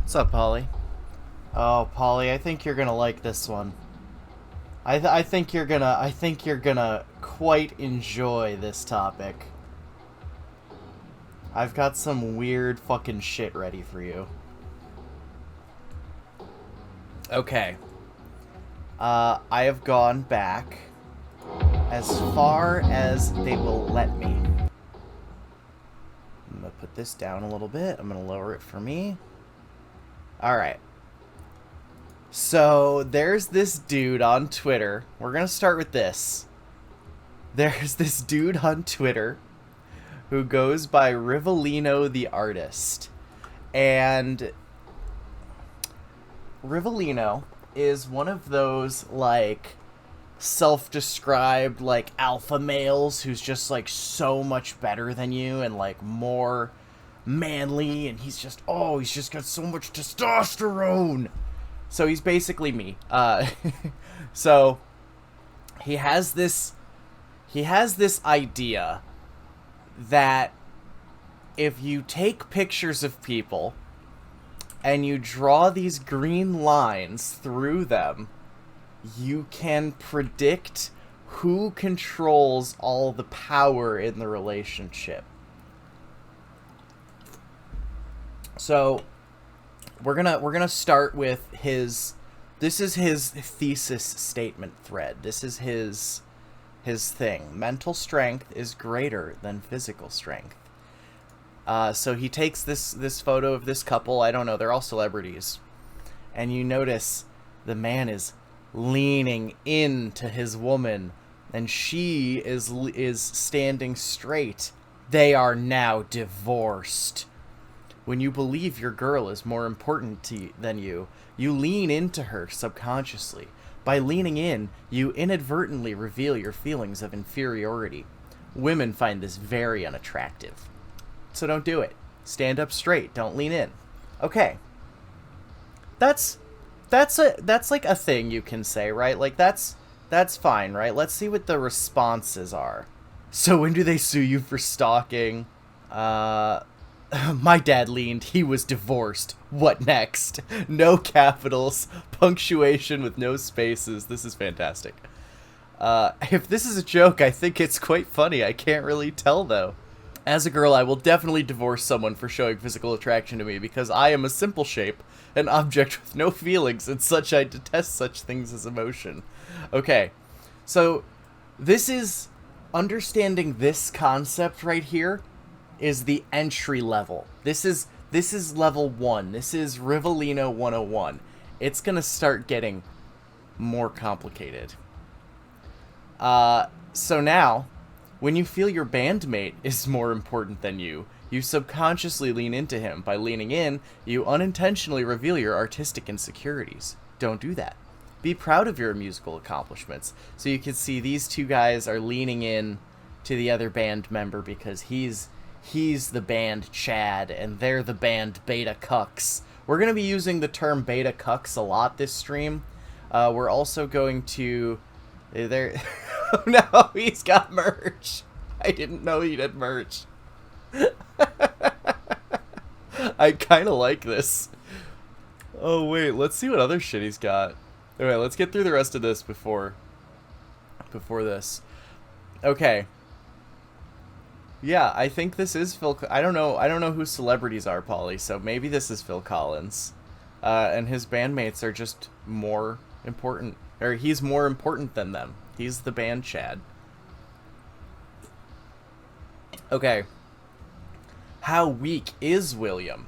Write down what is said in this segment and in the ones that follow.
What's up, Polly? Oh, Polly, I think you're gonna like this one. I think you're gonna quite enjoy this topic. I've got some weird fucking shit ready for you. Okay. I have gone back as far as they will let me. I'm gonna put this down a little bit. I'm gonna lower it for me. Alright. So, there's this dude on Twitter. We're gonna start with this. There's this dude on Twitter who goes by Rivellino the Artist. And Rivellino is one of those, like, self-described, like, alpha males who's just, like, so much better than you and, like, more manly, and he's just got so much testosterone. So he's basically me. So he has this idea that if you take pictures of people and you draw these green lines through them, you can predict who controls all the power in the relationship. So we're gonna start with this is his thesis statement thread. This is his thing. Mental strength is greater than physical strength. So he takes this photo of this couple. I don't know, they're all celebrities, and you notice the man is leaning into his woman, and she is standing straight. They are now divorced. When you believe your girl is more important than you, you lean into her subconsciously. By leaning in, you inadvertently reveal your feelings of inferiority. Women find this very unattractive. So don't do it. Stand up straight. Don't lean in. Okay. That's like a thing you can say, right? Like that's fine, right? Let's see what the responses are. So when do they sue you for stalking? My dad leaned. He was divorced. What next? No capitals. Punctuation with no spaces. This is fantastic. If this is a joke, I think it's quite funny. I can't really tell, though. As a girl, I will definitely divorce someone for showing physical attraction to me because I am a simple shape, an object with no feelings, and such I detest such things as emotion. Okay, so this is understanding this concept right here is the entry level. This is level 1. This is Rivellino 101. It's gonna start getting more complicated. So now, when you feel your bandmate is more important than you, you subconsciously lean into him. By leaning in, you unintentionally reveal your artistic insecurities. Don't do that. Be proud of your musical accomplishments. So you can see these two guys are leaning in to the other band member because he's the band Chad and they're the band Beta Cucks. We're going to be using the term Beta Cucks a lot this stream. We're also going to... There. Oh no, he's got merch. I didn't know he had merch. I kind of like this. Oh wait, let's see what other shit he's got. Alright, let's get through the rest of this before this. Okay. Yeah, I think this is Phil. I don't know who celebrities are, Polly. So maybe this is Phil Collins, and his bandmates are just more important, or he's more important than them. He's the band Chad. Okay. How weak is William?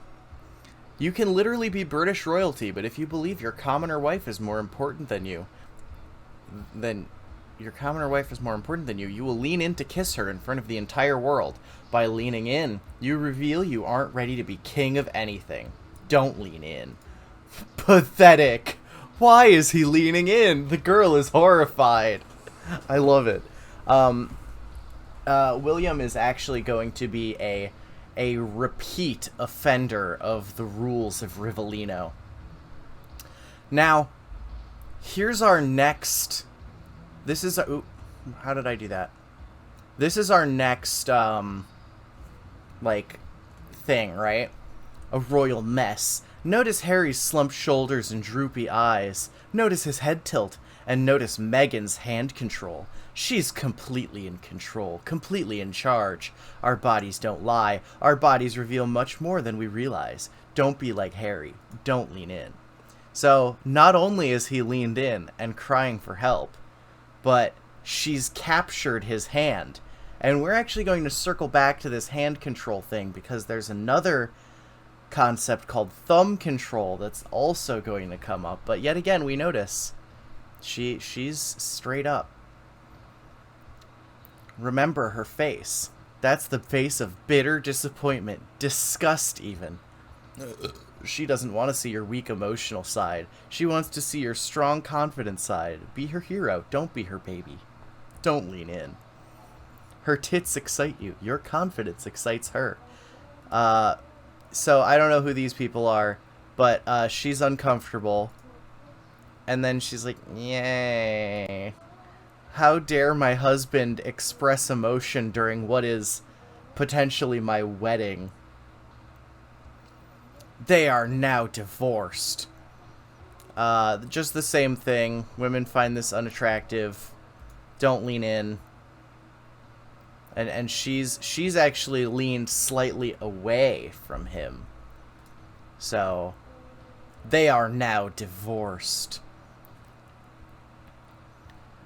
You can literally be British royalty, but if you believe your commoner wife is more important than you, you will lean in to kiss her in front of the entire world. By leaning in, you reveal you aren't ready to be king of anything. Don't lean in. Pathetic. Why is he leaning in? The girl is horrified. I love it. William is actually going to be a repeat offender of the rules of Rivellino. Now, here's our next... This is... Ooh, how did I do that? This is our next, like, thing, right? A royal mess. Notice Harry's slumped shoulders and droopy eyes. Notice his head tilt. And notice Megan's hand control. She's completely in control, completely in charge. Our bodies don't lie. Our bodies reveal much more than we realize. Don't be like Harry. Don't lean in. So, not only is he leaned in and crying for help, but she's captured his hand. And we're actually going to circle back to this hand control thing because there's another concept called thumb control that's also going to come up. But yet again, we notice she's straight up. Remember her face. That's the face of bitter disappointment, disgust even. She doesn't want to see your weak emotional side. She wants to see your strong, confident side. Be her hero. Don't be her baby. Don't lean in. Her tits excite you. Your confidence excites her. So I don't know who these people are, but she's uncomfortable. And then she's like, yay. How dare my husband express emotion during what is potentially my wedding? They are now divorced. Just the same thing. Women find this unattractive. Don't lean in. And she's actually leaned slightly away from him. So they are now divorced.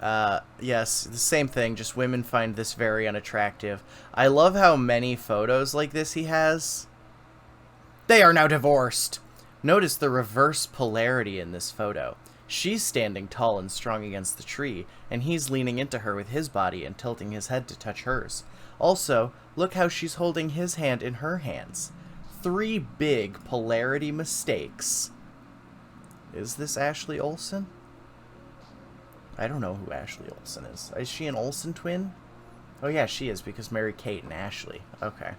Yes, the same thing, just women find this very unattractive. I love how many photos like this he has. They are now divorced! Notice the reverse polarity in this photo. She's standing tall and strong against the tree, and he's leaning into her with his body and tilting his head to touch hers. Also, look how she's holding his hand in her hands. 3 big polarity mistakes. Is this Ashley Olsen? I don't know who Ashley Olsen is. Is she an Olsen twin? Oh yeah, she is, because Mary-Kate and Ashley. Okay.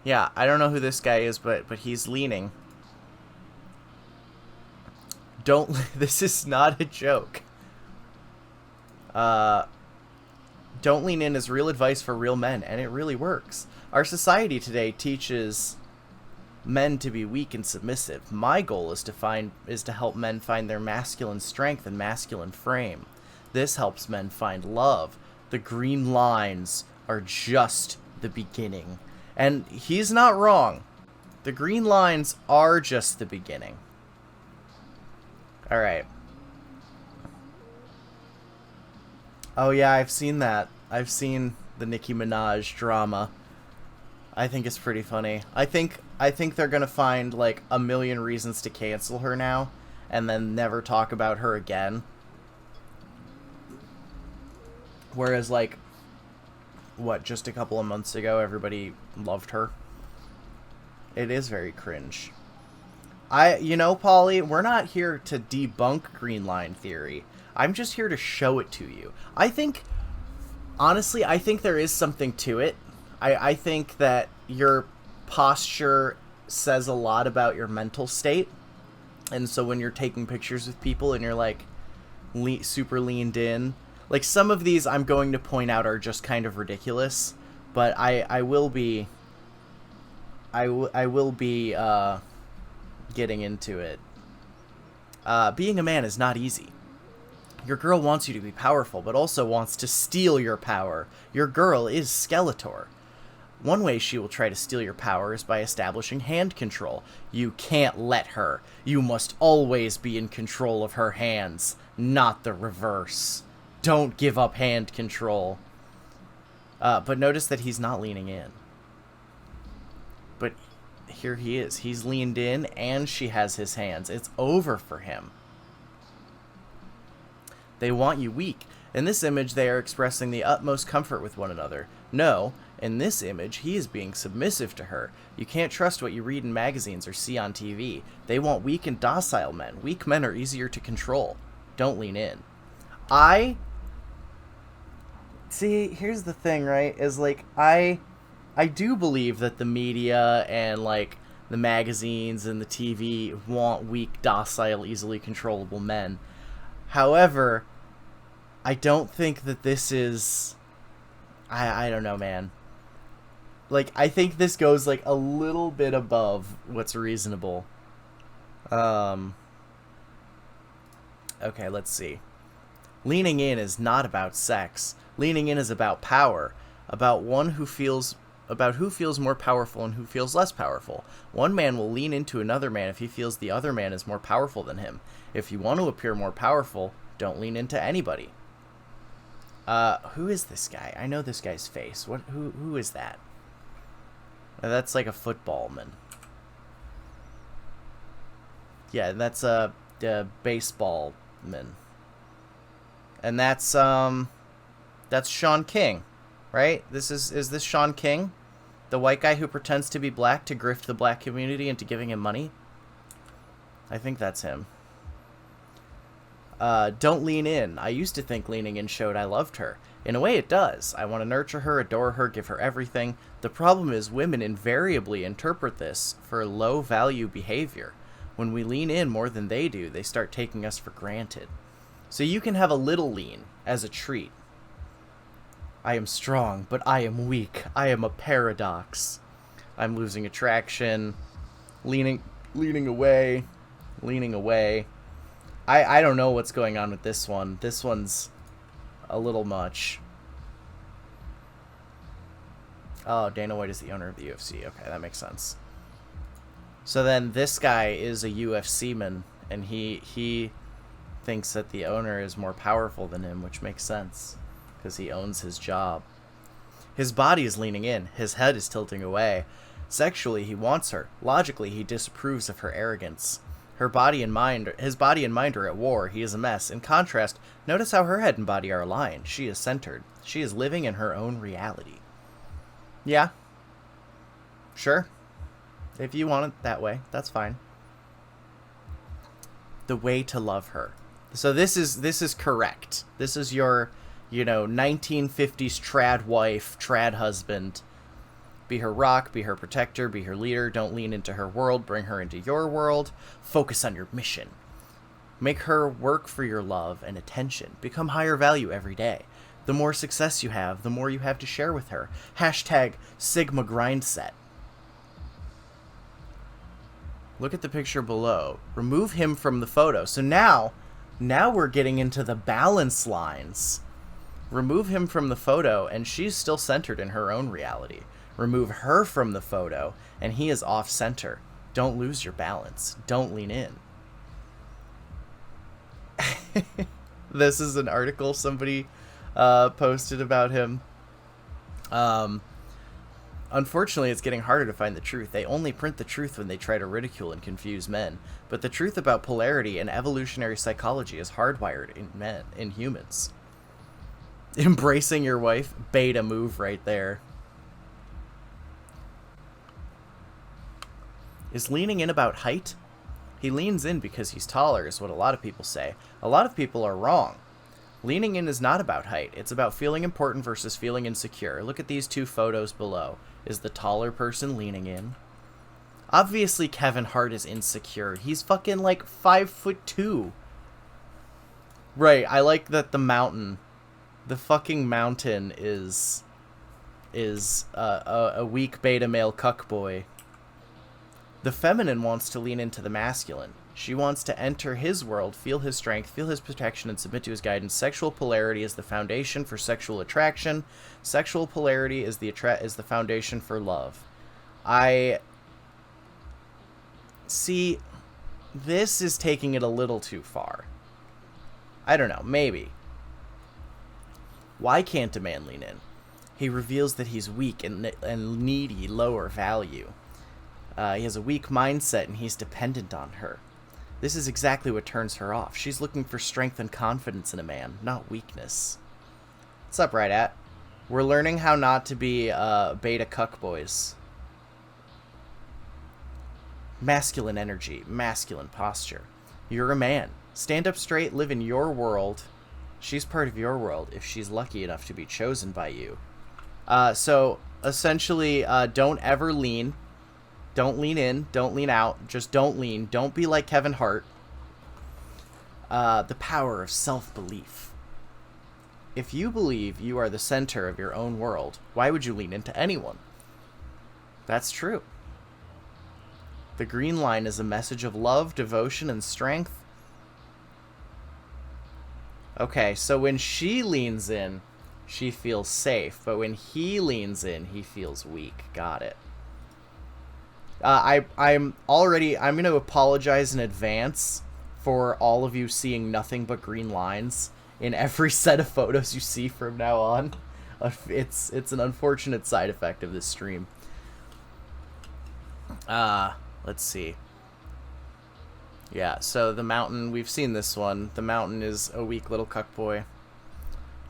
Yeah, I don't know who this guy is, but he's leaning. Don't... This is not a joke. Don't lean in is real advice for real men, and it really works. Our society today teaches men to be weak and submissive. My goal is to help men find their masculine strength and masculine frame. This helps men find love. The green lines are just the beginning. And he's not wrong. The green lines are just the beginning. Alright. Oh yeah, I've seen that. I've seen the Nicki Minaj drama. I think it's pretty funny. I think they're gonna find like a million reasons to cancel her now, and then never talk about her again. Whereas like, what, just a couple of months ago, everybody loved her. It is very cringe. You know, Polly, we're not here to debunk Green Line theory. I'm just here to show it to you. I think, honestly, I think there is something to it. I think that your posture says a lot about your mental state. And so when you're taking pictures with people and you're like super leaned in, like some of these I'm going to point out are just kind of ridiculous, but I will be getting into it. Being a man is not easy. Your girl wants you to be powerful, but also wants to steal your power. Your girl is Skeletor. One way she will try to steal your power is by establishing hand control. You can't let her. You must always be in control of her hands, not the reverse. Don't give up hand control. But notice that he's not leaning in. But here he is. He's leaned in, and she has his hands. It's over for him. They want you weak. In this image, they are expressing the utmost comfort with one another. No, in this image, he is being submissive to her. You can't trust what you read in magazines or see on TV. They want weak and docile men. Weak men are easier to control. Don't lean in. See, here's the thing, right? Is like, I do believe that the media and like the magazines and the TV want weak, docile, easily controllable men. However, I don't think that this is... I don't know, man. Like, I think this goes, like, a little bit above what's reasonable. Um, okay, let's see. Leaning in is not about sex. Leaning in is about power, about who feels more powerful and who feels less powerful. One man will lean into another man if he feels the other man is more powerful than him. If you want to appear more powerful, don't lean into anybody. Who is this guy? I know this guy's face. Who is that? That's like a footballman. Yeah, that's a baseballman. And that's Sean King, right? Is this Sean King? The white guy who pretends to be black to grift the black community into giving him money? I think that's him. Don't lean in. I used to think leaning in showed I loved her. In a way it does. I want to nurture her, adore her, give her everything. The problem is women invariably interpret this for low-value behavior. When we lean in more than they do, they start taking us for granted. So you can have a little lean as a treat. I am strong, but I am weak. I am a paradox. I'm losing attraction. Leaning away. Leaning away. I don't know what's going on with this one. This one's a little much. Oh, Dana White is the owner of the UFC. Okay, that makes sense. So then this guy is a UFC man, and he thinks that the owner is more powerful than him, which makes sense, because he owns his job. His body is leaning in. His head is tilting away. Sexually, he wants her. Logically, he disapproves of her arrogance. His body and mind are at war. He is a mess. In contrast, notice how her head and body are aligned. She is centered. She is living in her own reality. Yeah. Sure. If you want it that way, that's fine. The way to love her. So this is correct. This is your, 1950s trad wife, trad husband. Be her rock, be her protector, be her leader. Don't lean into her world, bring her into your world. Focus on your mission. Make her work for your love and attention. Become higher value every day. The more success you have, the more you have to share with her. Hashtag Sigma Grindset. Look at the picture below. Remove him from the photo. So now we're getting into the balance lines. Remove him from the photo, and she's still centered in her own reality. Remove her from the photo, and he is off-center. Don't lose your balance. Don't lean in. This is an article somebody posted about him. Unfortunately, it's getting harder to find the truth. They only print the truth when they try to ridicule and confuse men. But the truth about polarity and evolutionary psychology is hardwired in humans. Embracing your wife, beta move right there. Is leaning in about height? He leans in because he's taller, is what a lot of people say. A lot of people are wrong. Leaning in is not about height. It's about feeling important versus feeling insecure. Look at these two photos below. Is the taller person leaning in? Obviously, Kevin Hart is insecure. He's fucking like 5'2". Right, I like that the fucking mountain is a weak beta male cuckboy. The feminine wants to lean into the masculine. She wants to enter his world, feel his strength, feel his protection, and submit to his guidance. Sexual polarity is the foundation for sexual attraction. Sexual polarity is the foundation for love. I see. This is taking it a little too far. I don't know. Maybe. Why can't a man lean in? He reveals that he's weak and needy, lower value. He has a weak mindset and he's dependent on her. This is exactly what turns her off. She's looking for strength and confidence in a man, not weakness. What's up, right at? We're learning how not to be beta cuckboys. Masculine energy, masculine posture. You're a man. Stand up straight, live in your world. She's part of your world if she's lucky enough to be chosen by you. So, essentially, don't ever lean. Don't lean in. Don't lean out. Just don't lean. Don't be like Kevin Hart. The power of self-belief. If you believe you are the center of your own world, why would you lean into anyone? That's true. The green line is a message of love, devotion, and strength. Okay, so when she leans in, she feels safe, but when he leans in, he feels weak. Got it. I'm going to apologize in advance for all of you seeing nothing but green lines in every set of photos you see from now on. It's an unfortunate side effect of this stream. Let's see. Yeah, so the mountain, we've seen this one. The mountain is a weak little cuckboy.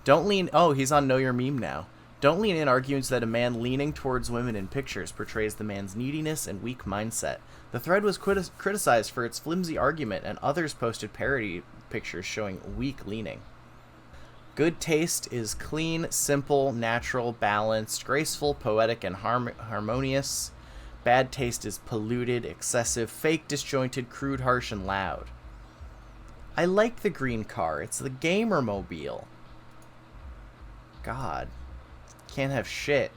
Don't lean... Oh, he's on Know Your Meme now. Don't lean in argues that a man leaning towards women in pictures portrays the man's neediness and weak mindset. The thread was criticized for its flimsy argument, and others posted parody pictures showing weak leaning. Good taste is clean, simple, natural, balanced, graceful, poetic, and harmonious. Bad taste is polluted, excessive, fake, disjointed, crude, harsh, and loud. I like the green car. It's the gamer mobile. God. Can't have shit.